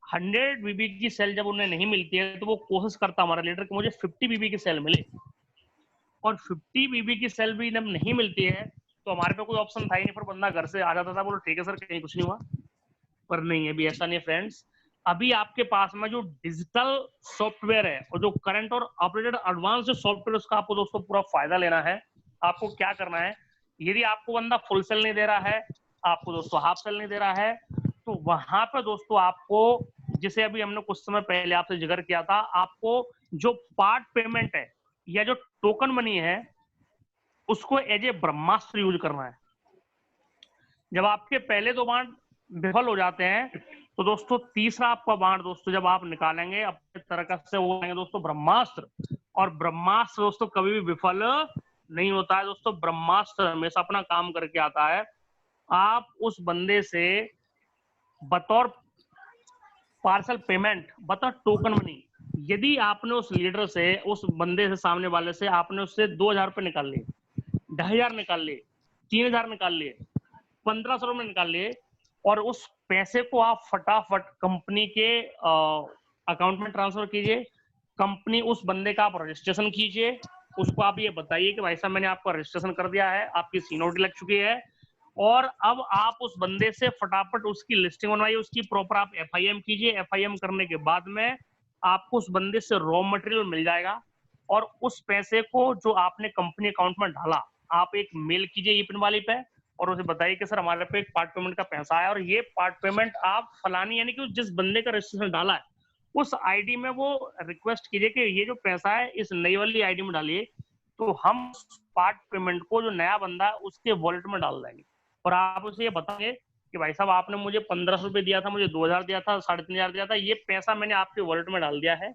100 बीबी की सेल जब उन्हें नहीं मिलती है, तो वो कोशिश करता हमारा लीडर कि मुझे 50 बीबी की सेल मिले, और 50 बीबी की सेल भी जब नहीं मिलती है तो हमारे पे कोई ऑप्शन था ही नहीं, फिर बंदा घर से आ जाता था, बोलो ठीक है सर कहीं कुछ नहीं हुआ, पर नहीं, अभी ऐसा नहीं है फ्रेंड्स। अभी आपके पास में जो डिजिटल सॉफ्टवेयर है और जो करंट और अपडेटेड एडवांस जो सॉफ्टवेयर, उसका आपको दोस्तों पूरा फायदा लेना है। आपको क्या करना है, यदि आपको बंदा फुल सेल नहीं दे रहा है, आपको दोस्तों हाफ सेल नहीं दे रहा है, तो वहां पर दोस्तों आपको, जिसे अभी हमने कुछ समय पहले आपसे जिक्र किया था, आपको जो पार्ट पेमेंट है या जो टोकन मनी है, उसको एज ए ब्रह्मास्त्र यूज करना है। जब आपके पहले 2 बाण विफल हो जाते हैं, तो दोस्तों तीसरा आपका बाण दोस्तों जब आप निकालेंगे अपने तरह से, वो आएंगे दोस्तों ब्रह्मास्त्र, और ब्रह्मास्त्र दोस्तों कभी भी विफल नहीं होता है दोस्तों, ब्रह्मास्त्र हमेशा अपना काम करके आता है। आप उस बंदे से बतौर पार्सल पेमेंट, बतौर टोकन मनी, यदि आपने उस लीडर से, उस बंदे से, सामने वाले से आपने उससे 2000 रुपए निकाल लिए, 2500 निकाल लिए, 3000 निकाल लिए, 1500 रुपए निकाल लिए, और उस पैसे को आप फटाफट कंपनी के अकाउंट में ट्रांसफर कीजिए। कंपनी, उस बंदे का आप रजिस्ट्रेशन कीजिए, उसको आप ये बताइए कि भाई साहब मैंने आपका रजिस्ट्रेशन कर दिया है, आपकी सीनोटी लग चुकी है, और अब आप उस बंदे से फटाफट उसकी लिस्टिंग बनवाइए, उसकी प्रॉपर आप एफआईएम कीजिए। एफआईएम करने के बाद में आपको उस बंदे से रॉ मटेरियल मिल जाएगा, और उस पैसे को जो आपने कंपनी अकाउंट में डाला, आप एक मेल कीजिए ईपिन वाली पे, और उसे बताइए कि सर हमारे पे एक पार्ट पेमेंट का पैसा आया, और ये पार्ट पेमेंट आप फलानी, यानी कि जिस बंदे का रजिस्ट्रेशन डाला है उस आईडी में वो रिक्वेस्ट कीजिए कि ये जो पैसा है इस नई वाली आईडी में डालिए, तो हम पार्ट पेमेंट को जो नया बंदा है उसके वॉलेट में डाल देंगे। और आप उसे ये बताएंगे कि भाई साहब आपने मुझे 1500 रुपए दिया था, मुझे 2000 दिया था, 3500 दिया था, ये पैसा मैंने आपके वॉलेट में डाल दिया है,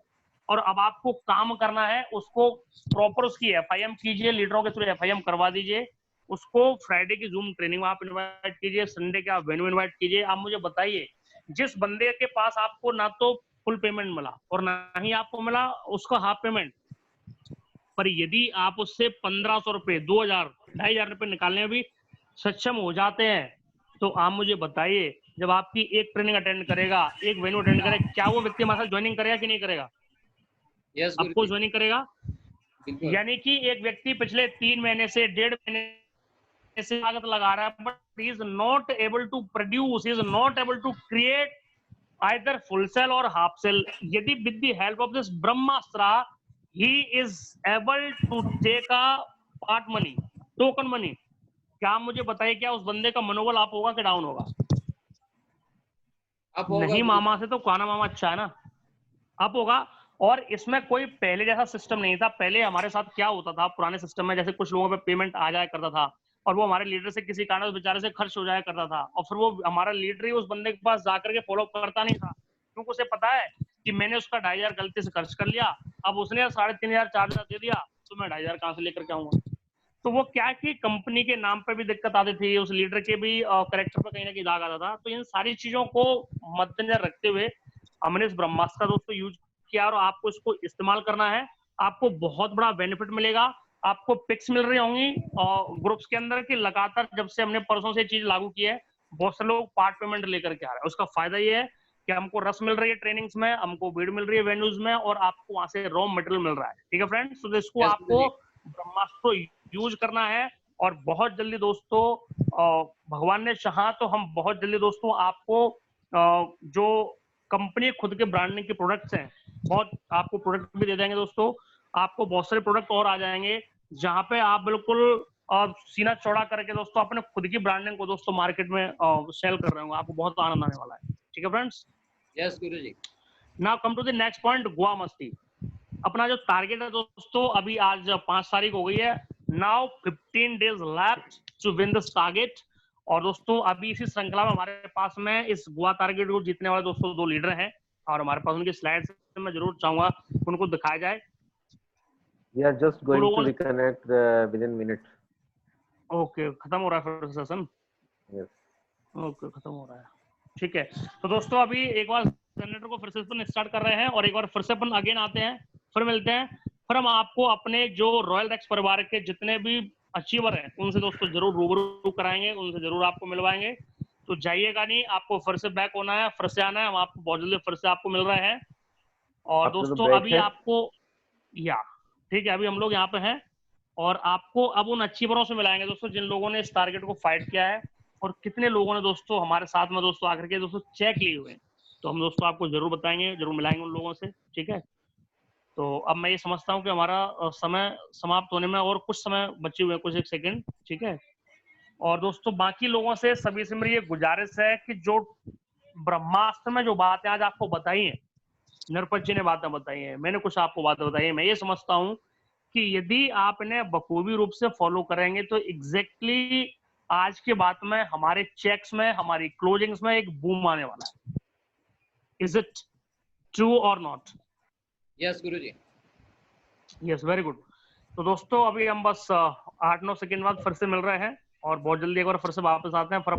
और अब आपको काम करना है, उसको प्रॉपर उसकी एफआईएम कीजिए, लीडरों के थ्रू एफआईएम करवा दीजिए, उसको फ्राइडे की जूम ट्रेनिंग में आप इनवाइट कीजिए, संडे के आप वेन्यू इनवाइट कीजिए। आप मुझे बताइए, जिस बंदे के पास आपको ना तो फुल पेमेंट मिला और ना ही आपको मिला उसका हाफ पेमेंट, पर यदि आप उससे 1500 रुपए, 2000, 2500 रुपए निकालने में भी सक्षम हो जाते हैं, तो आप मुझे बताइए, जब आपकी एक ट्रेनिंग अटेंड करेगा, एक वेन्यू अटेंड करेगा, क्या वो व्यक्ति हमारे साथ ज्वाइनिंग करेगा कि नहीं करेगा? यस आपको ज्वाइनिंग करेगा। बिल्कुल। यानी कि एक व्यक्ति पिछले 3 महीने से, 1.5 महीने से लागत लगा रहा है, but he is not able to produce, he is not able to create either full cell or half cell. यदि with the help of this Brahmastra he is able to take a part money, token money, क्या आप मुझे बताइए क्या उस बंदे का मनोबल अप होगा कि डाउन होगा? अब होगा नहीं मामा से तो काना मामा अच्छा है ना, अप होगा। और इसमें कोई पहले जैसा सिस्टम नहीं था। पहले हमारे साथ क्या होता था पुराने सिस्टम में, जैसे कुछ लोगों पे पेमेंट आ जाया करता था और वो हमारे लीडर से किसी कारण बेचारे से खर्च हो जाया करता था, और फिर वो हमारा लीडर ही उस बंदे के पास जाकर के फॉलो करता नहीं था, क्योंकि उसे पता है कि मैंने उसका 2500 गलती से खर्च कर लिया, अब उसने 3500 4000 दे दिया, तो मैं 2500 कहाँ से लेकर के आऊंगा? तो वो क्या कि कंपनी के नाम पे भी दिक्कत आती थी, उस लीडर के भी करेक्टर पे कहीं ना कहीं दाग आता था। तो इन सारी चीजों को मद्देनजर रखते हुए हमने इस ब्रह्मास्त्र का दोस्तों यूज किया, और आपको इसको इस्तेमाल करना है। आपको बहुत बड़ा बेनिफिट मिलेगा। आपको पिक्स मिल रही होंगी ग्रुप्स के अंदर कि लगातार जब से हमने परसों से चीज लागू की है, बहुत से लोग पार्ट पेमेंट लेकर के आ रहे हैं। उसका फायदा ये है कि हमको रस मिल रही है ट्रेनिंग्स में, हमको भीड़ मिल रही है वेन्यूज में, और आपको वहां से रॉ मटेरियल मिल रहा है। ठीक है फ्रेंड्स, तो इसको Yes, आपको ब्रह्मास्त्र यूज करना है। और बहुत जल्दी दोस्तों, भगवान ने चाहा तो हम बहुत जल्दी दोस्तों आपको जो कंपनी खुद के ब्रांडिंग के प्रोडक्ट्स हैं, बहुत आपको प्रोडक्ट भी दे देंगे दोस्तों। आपको बहुत सारे प्रोडक्ट और आ जाएंगे जहां पे आप बिल्कुल सीना चौड़ा करके दोस्तों अपने खुद की ब्रांडिंग को दोस्तों मार्केट में सेल कर रहे होंगे। आपको बहुत आनंद आने वाला है। ठीक है फ्रेंड्स, यस गुरुजी। Now come to the next point, Goa मस्ती। अपना जो टारगेट है दोस्तों, अभी आज 5 तारीख हो गई है। Now 15 days left to win this target. और दोस्तों अभी इसी श्रृंखला में हमारे पास में इस गोवा टारगेट को जीतने वाले दोस्तों 2 लीडर हैं, और हमारे पास उनकी स्लाइड्स मैं जरूर चाहूंगा उनको दिखाया जाए। We are just going to reconnect within minute. Okay, खत्म हो रहा है फिर सेशन? Yes. ओके, खत्म हो रहा है, ठीक है। तो दोस्तों अभी एक बार जनरेटर को फिर से अपन स्टार्ट कर रहे हैं, और एक बार फिर से अपन अगेन आते हैं, फिर मिलते हैं। फिर हम आपको अपने जो रॉयल रेक्स परिवार के जितने भी अचीवर हैं उनसे दोस्तों जरूर रूबरू कराएंगे, उनसे जरूर आपको मिलवाएंगे। तो जाइएगा नहीं, आपको फिर से बैक होना है, फिर से आना है, हम आपको बहुत जल्दी फिर से आपको मिल रहे हैं। और दोस्तों अभी आपको ठीक है, अभी हम लोग यहाँ पे हैं, और आपको अब उन अचीवरों से मिलाएंगे दोस्तों जिन लोगों ने इस टारगेट को फाइट किया है, और कितने लोगों ने दोस्तों हमारे साथ में दोस्तों आकर के दोस्तों चेक लिए हुए हैं। तो हम दोस्तों आपको जरूर बताएंगे, जरूर मिलाएंगे उन लोगों से। ठीक है, तो अब मैं ये समझता हूँ कि हमारा समय समाप्त होने में और कुछ समय बचे हुए हैं, कुछ 1 सेकंड। ठीक है, और दोस्तों बाकी लोगों से सभी से मेरी ये गुजारिश है कि जो ब्रह्मास्त्र में जो बातें आज आपको बताई है, नरपत जी ने बातें बताई है, मैंने कुछ आपको बातें बताई है, मैं ये समझता हूँ कि यदि आप इन्हें बखूबी रूप से फॉलो करेंगे तो एग्जैक्टली आज के बाद में हमारे चेक्स में, हमारी क्लोजिंग्स में एक बूम आने वाला है। इज इट ट्रू और not? Yes Guruji. Yes, very good. तो दोस्तों अभी हम बस 8-9 सेकंड बाद फिर से मिल रहे हैं और बहुत जल्दी एक बार फिर से वापस आते हैं, फिर अपन